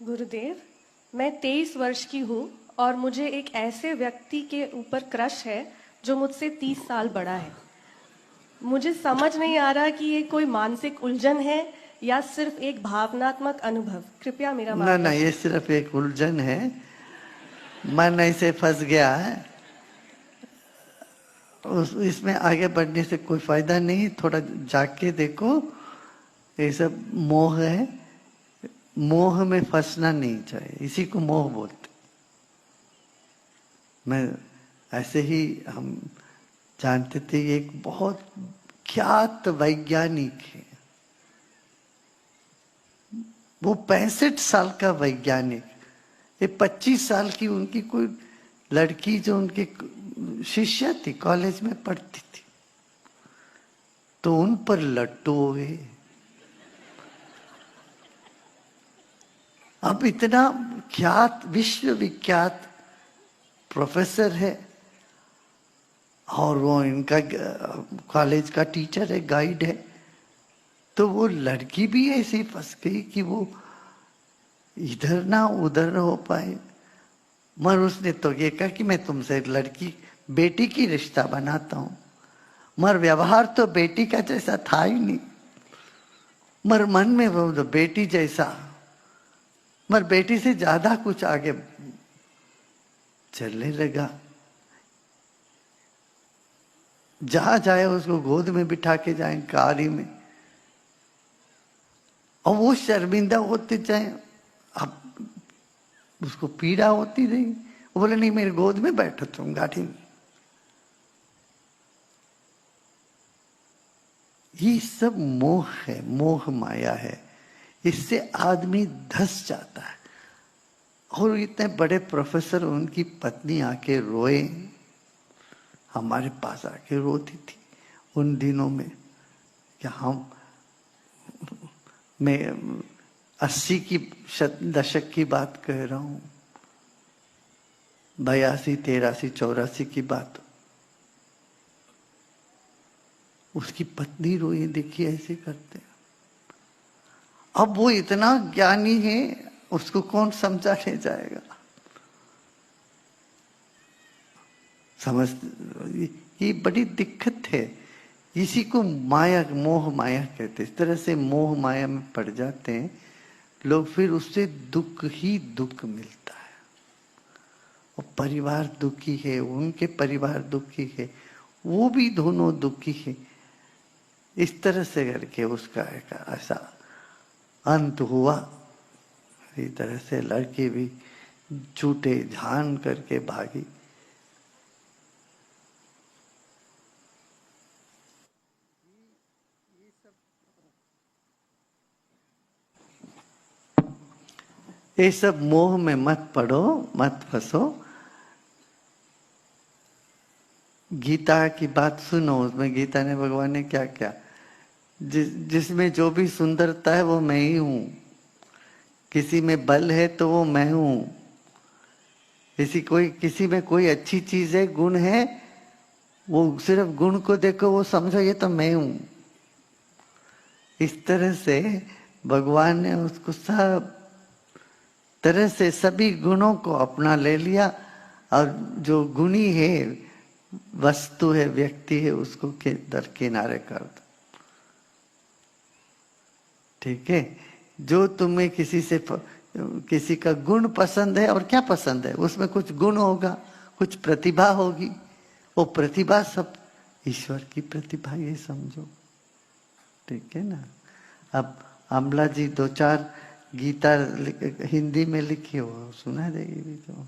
गुरुदेव, मैं 23 वर्ष की हूँ और मुझे एक ऐसे व्यक्ति के ऊपर क्रश है जो मुझसे 30 साल बड़ा है। मुझे समझ नहीं आ रहा कि ये कोई मानसिक उलझन है या सिर्फ एक भावनात्मक अनुभव। कृपया मेरा ना ना, मार्गदर्शन। ये सिर्फ एक उलझन है, मन ऐसे फंस गया है। इसमें आगे बढ़ने से कोई फायदा नहीं, थोड़ा जाके देखो। ये सब मोह है, मोह में फंसना नहीं चाहिए, इसी को मोह बोलते। मैं ऐसे ही हम जानते थे, एक बहुत ख्यात वैज्ञानिक है, वो 65 साल का वैज्ञानिक। ये 25 साल की उनकी कोई लड़की जो उनके शिष्या थी, कॉलेज में पढ़ती थी, तो उन पर लट्टू हो गए। अब इतना ख्यात, विश्वविख्यात प्रोफेसर है और वो इनका कॉलेज का टीचर है, गाइड है। तो वो लड़की भी ऐसे फंस गई कि वो इधर ना उधर हो पाए। मगर उसने तो ये कहा कि मैं तुमसे लड़की बेटी की रिश्ता बनाता हूं, मगर व्यवहार तो बेटी का जैसा था ही नहीं। मगर मन में वो तो बेटी जैसा, मगर बेटी से ज्यादा कुछ आगे चलने लगा। जहां जाए उसको गोद में बिठा के जाए, कारी में, और वो शर्मिंदा होते जाए। अब उसको पीड़ा होती रही, वो बोले नहीं मेरे गोद में बैठो तुम गाड़ी में। ये सब मोह है, मोह माया है, इससे आदमी धस जाता है। और इतने बड़े प्रोफेसर, उनकी पत्नी आके रोए, हमारे पास आके रोती थी उन दिनों में कि मैं 80 की दशक की बात कह रहा हूं, 82, 83, 84 की बात। उसकी पत्नी रोई, देखिए ऐसे करते। अब वो इतना ज्ञानी है, उसको कौन समझाने जाएगा। समझ, ये बड़ी दिक्कत है। इसी को माया, मोह माया कहते हैं। इस तरह से मोह माया में पड़ जाते हैं लोग, फिर उससे दुख ही दुख मिलता है। और परिवार दुखी है, उनके परिवार दुखी है, वो भी दोनों दुखी है। इस तरह से करके उसका एक ऐसा अंत हुआ। इस तरह से लड़की भी झूठे झान करके भागी। ये सब मोह में मत पड़ो, मत फंसो। गीता की बात सुनो, उसमें गीता ने, भगवान ने क्या क्या, जिसमें जो भी सुंदरता है वो मैं ही हूं। किसी में बल है तो वो मैं हूं। किसी में कोई अच्छी चीज है, गुण है, वो सिर्फ गुण को देखो, वो समझो ये तो मैं हूं। इस तरह से भगवान ने उसको सब तरह से सभी गुणों को अपना ले लिया, और जो गुणी है, वस्तु है, व्यक्ति है, उसको के दरकिनारे कर दो। ठीक है। जो तुम्हें किसी का गुण पसंद है, और क्या पसंद है, उसमें कुछ गुण होगा, कुछ प्रतिभा होगी। वो प्रतिभा सब ईश्वर की प्रतिभा, ये समझो। ठीक है ना। अब अमला जी 2-4 गीता हिंदी में लिखी हो, सुना देगी भी तो।